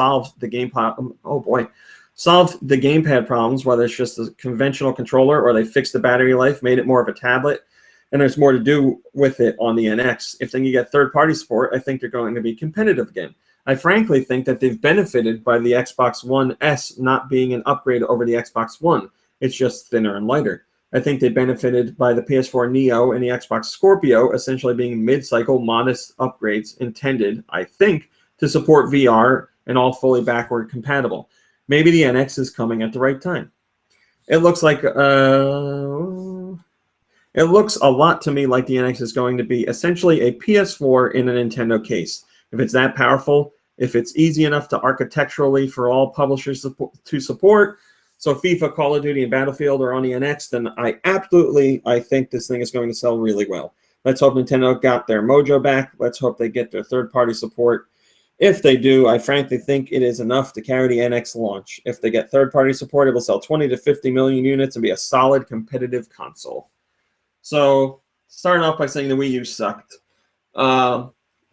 whether it's just a conventional controller or they fixed the battery life, made it more of a tablet, and there's more to do with it on the NX. If then you get third-party support, I think they're going to be competitive again. I frankly think that they've benefited by the Xbox One S not being an upgrade over the Xbox One. It's just thinner and lighter. I think they benefited by the PS4 Neo and the Xbox Scorpio essentially being mid-cycle modest upgrades intended, I think, to support VR and all fully backward compatible. Maybe the NX is coming at the right time. It looks like it looks a lot to me like the NX is going to be essentially a PS4 in a Nintendo case. If it's that powerful, if it's easy enough to architecturally for all publishers to support, so FIFA, Call of Duty, and Battlefield are on the NX, then I think this thing is going to sell really well. Let's hope Nintendo got their mojo back. Let's hope they get their third-party support. If they do, I frankly think it is enough to carry the NX launch. If they get third-party support, it will sell 20 to 50 million units and be a solid competitive console. So, starting off by saying the Wii U sucked.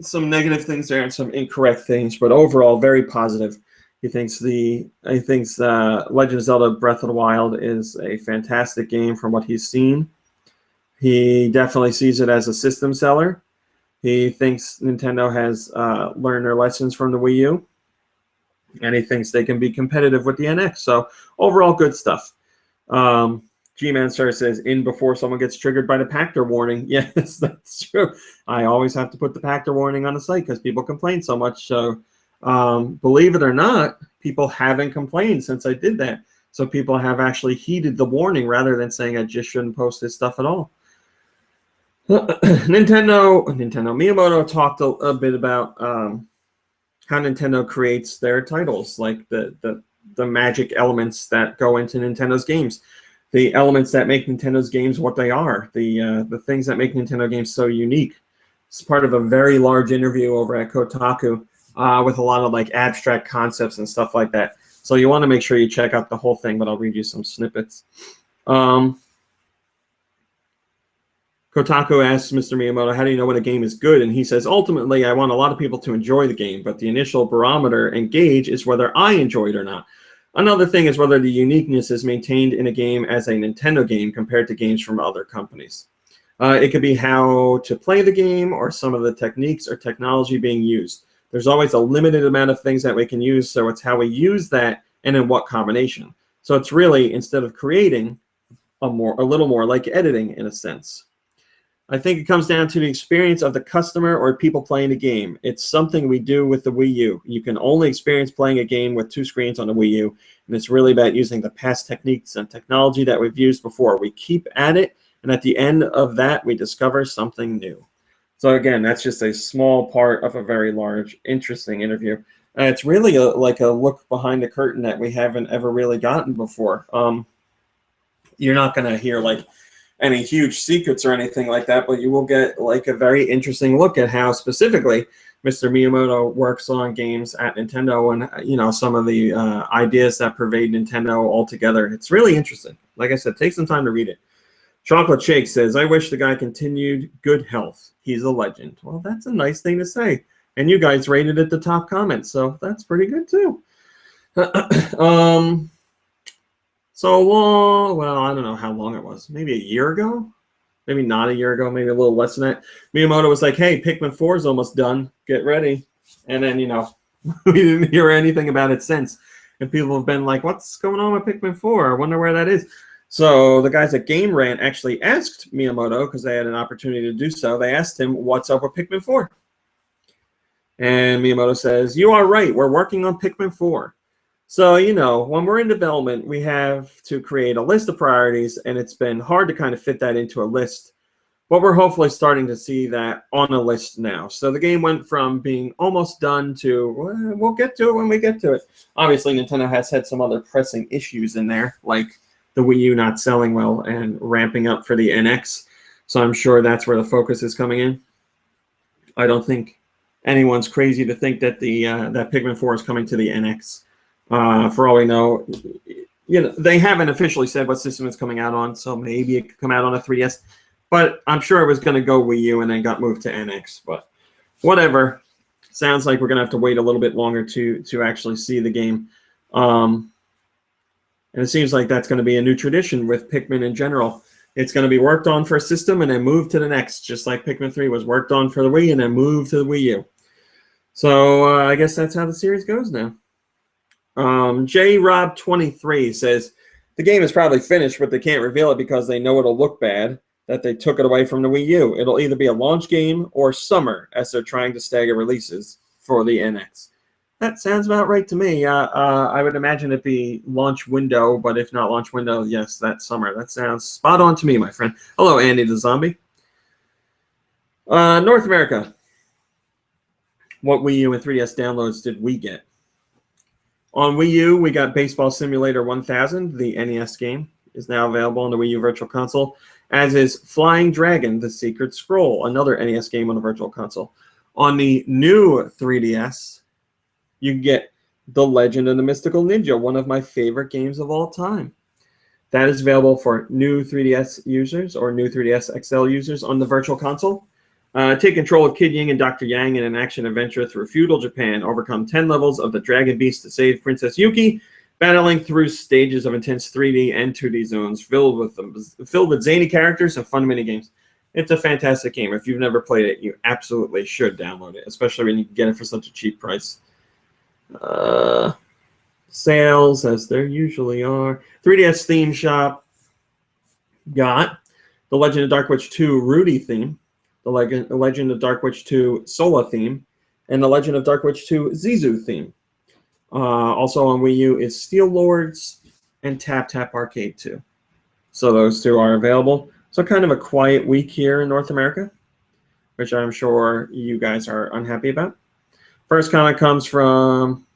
Some negative things there and some incorrect things, but overall very positive. He thinks Legend of Zelda Breath of the Wild is a fantastic game from what he's seen. He definitely sees it as a system seller. He thinks Nintendo has learned their lessons from the Wii U, and he thinks they can be competitive with the NX. So overall, good stuff. G-Man Star says, in before someone gets triggered by the Pachter warning. Yes, that's true. I always have to put the Pachter warning on the site because people complain so much. So believe it or not, people haven't complained since I did that. So people have actually heeded the warning rather than saying I just shouldn't post this stuff at all. Miyamoto talked a bit about how Nintendo creates their titles, like the magic elements that go into Nintendo's games, the elements that make Nintendo's games what they are, the things that make Nintendo games so unique. It's part of a very large interview over at Kotaku with a lot of like abstract concepts and stuff like that. So you want to make sure you check out the whole thing, but I'll read you some snippets. Kotaku asks Mr. Miyamoto, how do you know when a game is good? And he says, ultimately, I want a lot of people to enjoy the game, but the initial barometer and gauge is whether I enjoy it or not. Another thing is whether the uniqueness is maintained in a game as a Nintendo game compared to games from other companies. It could be how to play the game or some of the techniques or technology being used. There's always a limited amount of things that we can use, so it's how we use that and in what combination. So it's really, instead of creating, a little more like editing in a sense. I think it comes down to the experience of the customer or people playing the game. It's something we do with the Wii U. You can only experience playing a game with 2 screens on the Wii U, and it's really about using the past techniques and technology that we've used before. We keep at it, and at the end of that, we discover something new. So again, that's just a small part of a very large, interesting interview. It's really like a look behind the curtain that we haven't ever really gotten before. You're not going to hear like any huge secrets or anything like that, but you will get like a very interesting look at how specifically Mr. Miyamoto works on games at Nintendo, and you know, some of the ideas that pervade Nintendo altogether. It's really interesting. Like I said, take some time to read it. Chocolate Shake says, I wish the guy continued good health. He's a legend. Well, that's a nice thing to say. And you guys rated it the top comment, so that's pretty good too. So long, well, I don't know how long it was. Maybe a year ago? Maybe not a year ago, maybe a little less than that. Miyamoto was like, hey, Pikmin 4 is almost done. Get ready. And then, you know, we didn't hear anything about it since. And people have been like, what's going on with Pikmin 4? I wonder where that is. So the guys at Game Rant actually asked Miyamoto, because they had an opportunity to do so, they asked him, what's up with Pikmin 4? And Miyamoto says, you are right. We're working on Pikmin 4. So, you know, when we're in development, we have to create a list of priorities, and it's been hard to kind of fit that into a list. But we're hopefully starting to see that on a list now. So the game went from being almost done to, well, we'll get to it when we get to it. Obviously, Nintendo has had some other pressing issues in there, like the Wii U not selling well and ramping up for the NX. So I'm sure that's where the focus is coming in. I don't think anyone's crazy to think that that Pikmin 4 is coming to the NX. For all we know, you know, they haven't officially said what system it's coming out on, so maybe it could come out on a 3DS. But I'm sure it was going to go Wii U and then got moved to NX. But whatever. Sounds like we're going to have to wait a little bit longer to actually see the game. And it seems like that's going to be a new tradition with Pikmin in general. It's going to be worked on for a system and then moved to the next, just like Pikmin 3 was worked on for the Wii and then moved to the Wii U. So I guess that's how the series goes now. JRob23 says, the game is probably finished, but they can't reveal it because they know it'll look bad, that they took it away from the Wii U. It'll either be a launch game or summer, as they're trying to stagger releases for the NX. That sounds about right to me. I would imagine it'd be launch window, but if not launch window, yes, that summer. That sounds spot on to me, my friend. Hello, Andy the Zombie. North America. What Wii U and 3DS downloads did we get? On Wii U, we got Baseball Simulator 1000, the NES game, is now available on the Wii U Virtual Console, as is Flying Dragon, The Secret Scroll, another NES game on the Virtual Console. On the new 3DS, you can get The Legend of the Mystical Ninja, one of my favorite games of all time. That is available for new 3DS users or new 3DS XL users on the Virtual Console. Take control of Kid Ying and Dr. Yang in an action-adventure through feudal Japan. Overcome 10 levels of the Dragon Beast to save Princess Yuki, battling through stages of intense 3D and 2D zones filled with zany characters and fun minigames. It's a fantastic game. If you've never played it, you absolutely should download it, especially when you can get it for such a cheap price. Sales, as there usually are. 3DS Theme Shop got the Legend of Dark Witch 2 Rudy theme, the Legend of Dark Witch 2 Sola theme, and the Legend of Dark Witch 2 Zizu theme. Also on Wii U is Steel Lords and Tap Tap Arcade 2. So those two are available. So kind of a quiet week here in North America, which I'm sure you guys are unhappy about. First comment comes from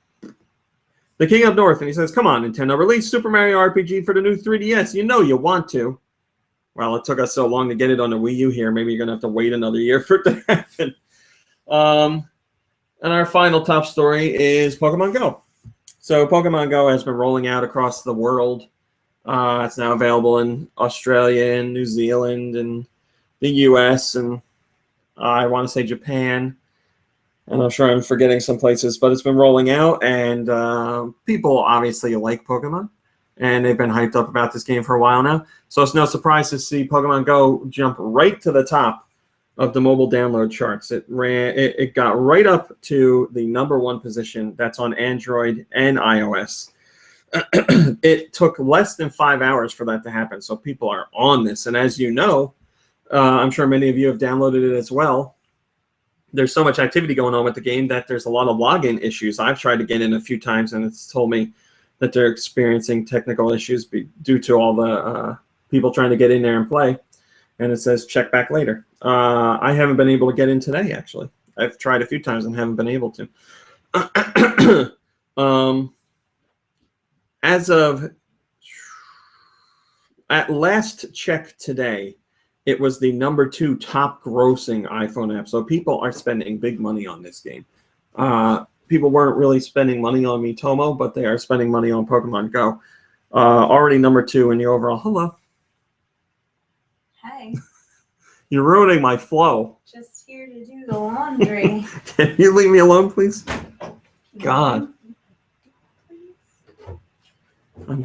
the King of North, and he says, come on, Nintendo, release Super Mario RPG for the new 3DS. You know you want to. Well, it took us so long to get it on the Wii U here. Maybe you're going to have to wait another year for it to happen. And our final top story is Pokemon Go. So Pokemon Go has been rolling out across the world. It's now available in Australia and New Zealand and the US and I want to say Japan. And I'm sure I'm forgetting some places, but it's been rolling out, and people obviously like Pokemon, and they've been hyped up about this game for a while now. So it's no surprise to see Pokemon Go jump right to the top of the mobile download charts. It got right up to the #1 position. That's on Android and iOS. It took less than 5 hours for that to happen, so people are on this. And as you know, I'm sure many of you have downloaded it as well. There's so much activity going on with the game that there's a lot of login issues. I've tried to get in a few times, and it's told me that they're experiencing technical issues due to all the people trying to get in there and play. And it says check back later. I haven't been able to get in today, actually. I've tried a few times and haven't been able to. As of at last check today, it was the #2 top grossing iPhone app. So people are spending big money on this game. People weren't really spending money on Miitomo, but they are spending money on Pokemon Go. Already #2 in the overall. Hello. Hi. You're ruining my flow. Just here to do the laundry. Can you leave me alone, please? God.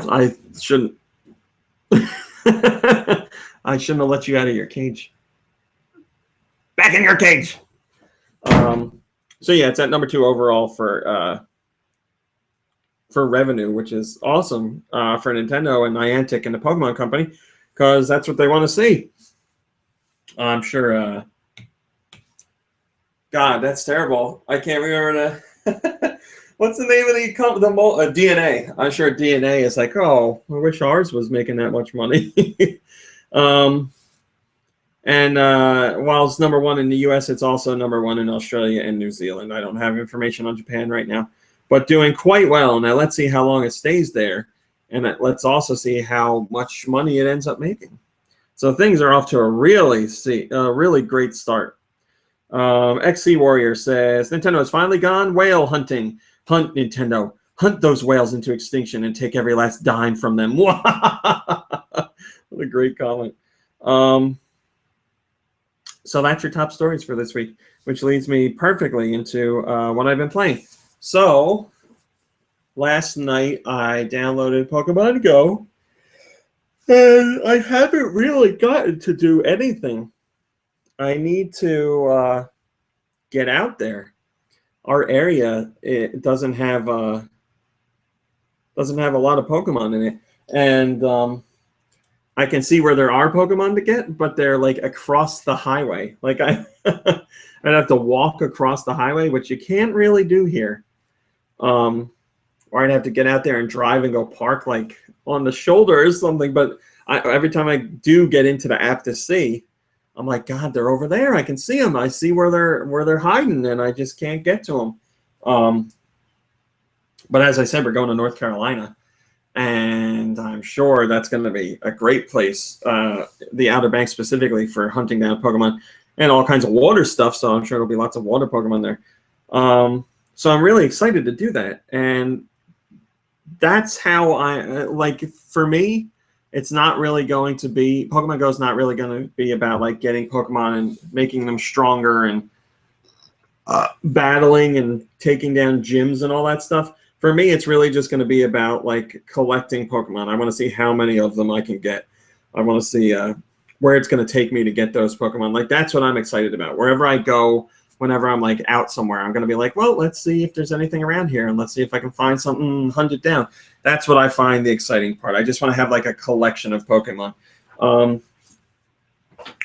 I shouldn't. I shouldn't have let you out of your cage. Back in your cage. So yeah, it's at #2 overall for revenue, which is awesome for Nintendo and Niantic and the Pokemon Company, because that's what they want to see. I'm sure. God, that's terrible. I can't remember the. What's the name of the DNA? I'm sure DNA is like, oh, I wish ours was making that much money. And while it's #1 in the U.S., it's also #1 in Australia and New Zealand. I don't have information on Japan right now, but doing quite well. Now let's see how long it stays there, and let's also see how much money it ends up making. So things are off to a really great start. XC Warrior says, Nintendo has finally gone whale hunting. Hunt, Nintendo. Hunt those whales into extinction and take every last dime from them. What a great comment. So that's your top stories for this week, which leads me perfectly into what I've been playing. So last night I downloaded Pokemon Go, and I haven't really gotten to do anything. I need to get out there. Our area, it doesn't have a lot of Pokemon in it, and I can see where there are Pokemon to get, but they're like across the highway. Like I'd have to walk across the highway, which you can't really do here. Or I'd have to get out there and drive and go park like on the shoulder or something. But every time I do get into the app to see, I'm like, God, they're over there. I can see them. I see where they're hiding, and I just can't get to them. But as I said, we're going to North Carolina, and I'm sure that's going to be a great place, the Outer Banks specifically, for hunting down Pokemon and all kinds of water stuff. So I'm sure there'll be lots of water Pokemon there. So I'm really excited to do that, and that's how for me. It's not really going to be, Pokemon Go is not really going to be about like getting Pokemon and making them stronger and battling and taking down gyms and all that stuff. For me, it's really just going to be about like collecting Pokemon. I want to see how many of them I can get. I want to see where it's going to take me to get those Pokemon. Like that's what I'm excited about. Wherever I go, whenever I'm like out somewhere, I'm going to be like, well, let's see if there's anything around here, and let's see if I can find something, hunt it down. That's what I find the exciting part. I just want to have like a collection of Pokemon.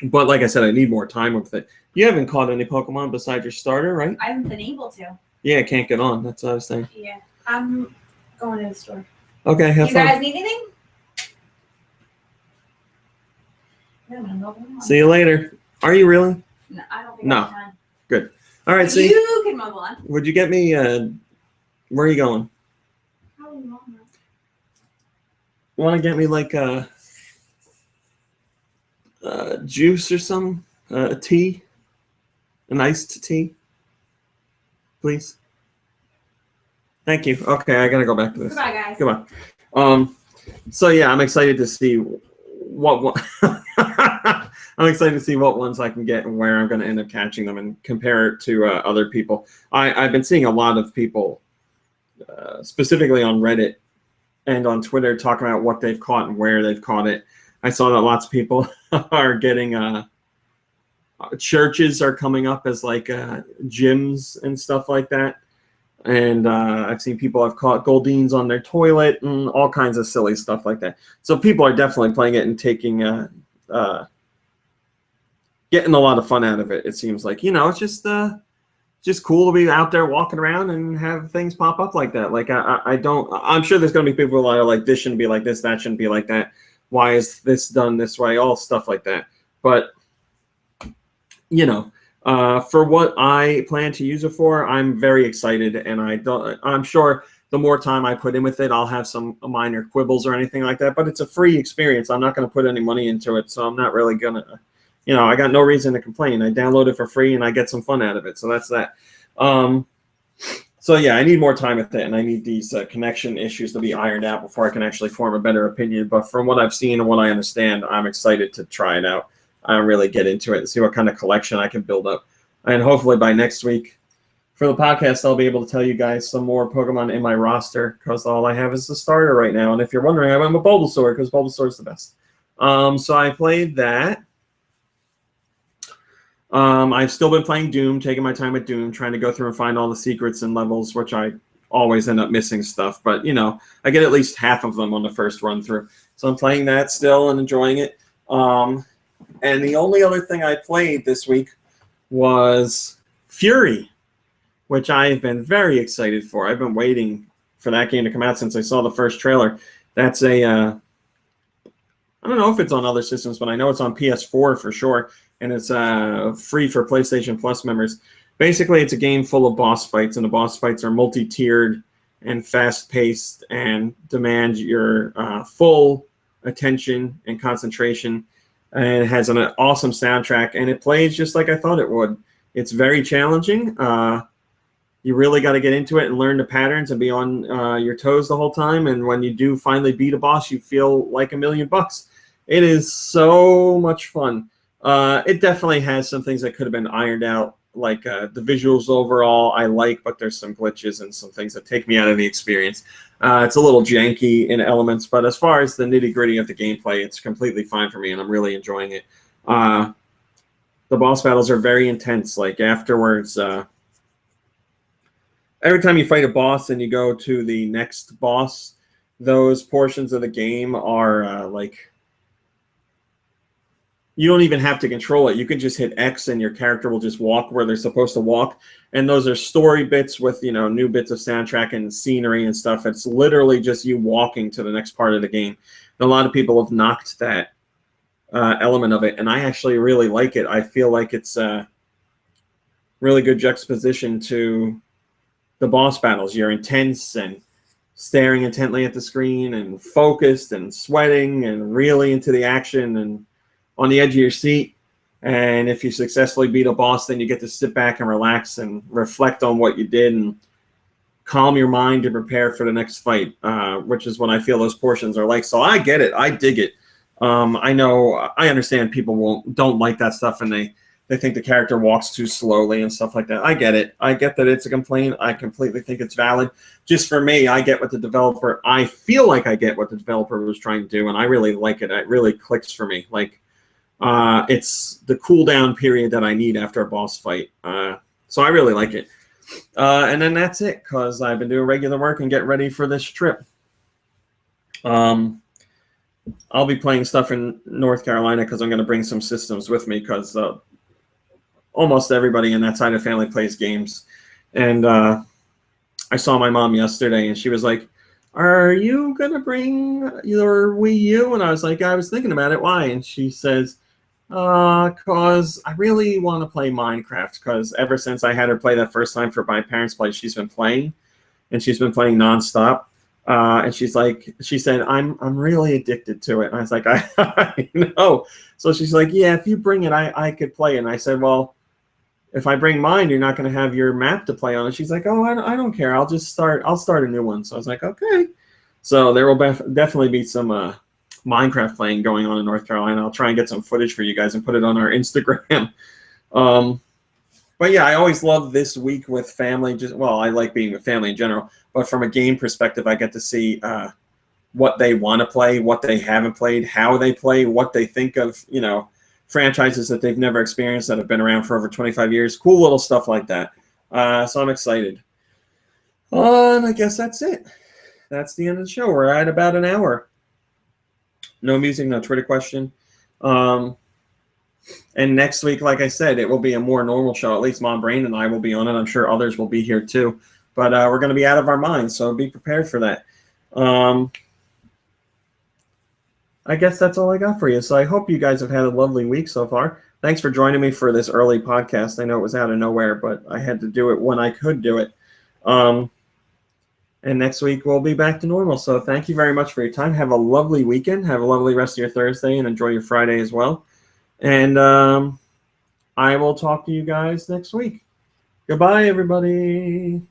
But like I said, I need more time with it. You haven't caught any Pokemon besides your starter, right? I haven't been able to. Yeah, I can't get on. That's what I was saying. Yeah, I'm going to the store. Okay, have fun. You guys need anything? No. See you later. Are you really? No, I don't think No. I have time. Good. All right, see. You can move on. Would you get me, where are you going? Probably Walmart. You want to get me like a juice or something? A tea? An iced tea? Please? Thank you. Okay, I got to go back to this. Goodbye, guys. Goodbye. So yeah, I'm excited to see what I'm excited to see what ones I can get and where I'm going to end up catching them and compare it to other people. I've been seeing a lot of people, specifically on Reddit and on Twitter, talking about what they've caught and where they've caught it. I saw that lots of people are getting churches are coming up as like gyms and stuff like that. And I've seen people have caught Goldines on their toilet and all kinds of silly stuff like that. So people are definitely playing it and taking getting a lot of fun out of it. It seems like, it's just cool to be out there walking around and have things pop up like that. Like I'm sure there's going to be people who are like, this shouldn't be like this, that shouldn't be like that. Why is this done this way? All stuff like that. But for what I plan to use it for, I'm very excited, and I'm sure the more time I put in with it, I'll have some minor quibbles or anything like that. But it's a free experience. I'm not going to put any money into it, so I'm not really gonna. I got no reason to complain. I download it for free and I get some fun out of it. So that's that. So yeah, I need more time with it, and I need these connection issues to be ironed out before I can actually form a better opinion. But from what I've seen and what I understand, I'm excited to try it out. I really get into it and see what kind of collection I can build up. And hopefully by next week for the podcast, I'll be able to tell you guys some more Pokemon in my roster, because all I have is the starter right now. And if you're wondering, I went with Bulbasaur because Bulbasaur is the best. So I played that. I've still been playing Doom, taking my time with Doom, trying to go through and find all the secrets and levels, which I always end up missing stuff. But, I get at least half of them on the first run through. So I'm playing that still and enjoying it. And the only other thing I played this week was Fury, which I've been very excited for. I've been waiting for that game to come out since I saw the first trailer. That's I don't know if it's on other systems, but I know it's on PS4 for sure. And it's free for PlayStation Plus members. Basically, it's a game full of boss fights, and the boss fights are multi-tiered and fast-paced and demand your full attention and concentration. And it has an awesome soundtrack, and it plays just like I thought it would. It's very challenging. You really got to get into it and learn the patterns and be on your toes the whole time. And when you do finally beat a boss, you feel like $1,000,000. It is so much fun. It definitely has some things that could have been ironed out, like the visuals overall I like, but there's some glitches and some things that take me out of the experience. It's a little janky in elements, but as far as the nitty-gritty of the gameplay, it's completely fine for me, and I'm really enjoying it. The boss battles are very intense. Like afterwards, every time you fight a boss and you go to the next boss, those portions of the game are you don't even have to control it. You can just hit X and your character will just walk where they're supposed to walk. And those are story bits with, new bits of soundtrack and scenery and stuff. It's literally just you walking to the next part of the game. And a lot of people have knocked that element of it, and I actually really like it. I feel like it's a really good juxtaposition to the boss battles. You're intense and staring intently at the screen and focused and sweating and really into the action and on the edge of your seat. And if you successfully beat a boss, then you get to sit back and relax and reflect on what you did and calm your mind to prepare for the next fight, which is what I feel those portions are like. So I get it. I dig it. I understand people don't like that stuff, and they think the character walks too slowly and stuff like that. I get it. I get that it's a complaint. I completely think it's valid. Just for me, I feel like I get what the developer was trying to do, and I really like it. It really clicks for me. It's the cooldown period that I need after a boss fight. So I really like it. And then that's it, because I've been doing regular work and getting ready for this trip. I'll be playing stuff in North Carolina because I'm going to bring some systems with me, because almost everybody in that side of the family plays games. And I saw my mom yesterday, and she was like, "Are you going to bring your Wii U?" And I was like, "I was thinking about it. Why?" And she says, "Because I really want to play Minecraft, because ever since I had her play that first time for my parents' place, she's been playing, and she's been playing nonstop. And she said, I'm really addicted to it." And I was like, I know. So she's like, "Yeah, if you bring it, I could play it." And I said, "Well, if I bring mine, you're not going to have your map to play on." And she's like, "Oh, I don't care. I'll start a new one." So I was like, "Okay." So there will definitely be some Minecraft playing going on in North Carolina. I'll try and get some footage for you guys and put it on our Instagram. But yeah, I always love this week with family. I like being with family in general. But from a game perspective, I get to see what they want to play, what they haven't played, how they play, what they think of, franchises that they've never experienced that have been around for over 25 years. Cool little stuff like that. So I'm excited. And I guess that's it. That's the end of the show. We're at about an hour. No music, no Twitter question. And next week, like I said, it will be a more normal show. At least Mom Brain and I will be on it. I'm sure others will be here too. But we're going to be out of our minds, so be prepared for that. I guess that's all I got for you. So I hope you guys have had a lovely week so far. Thanks for joining me for this early podcast. I know it was out of nowhere, but I had to do it when I could do it. And next week we'll be back to normal. So thank you very much for your time. Have a lovely weekend. Have a lovely rest of your Thursday and enjoy your Friday as well. And I will talk to you guys next week. Goodbye, everybody.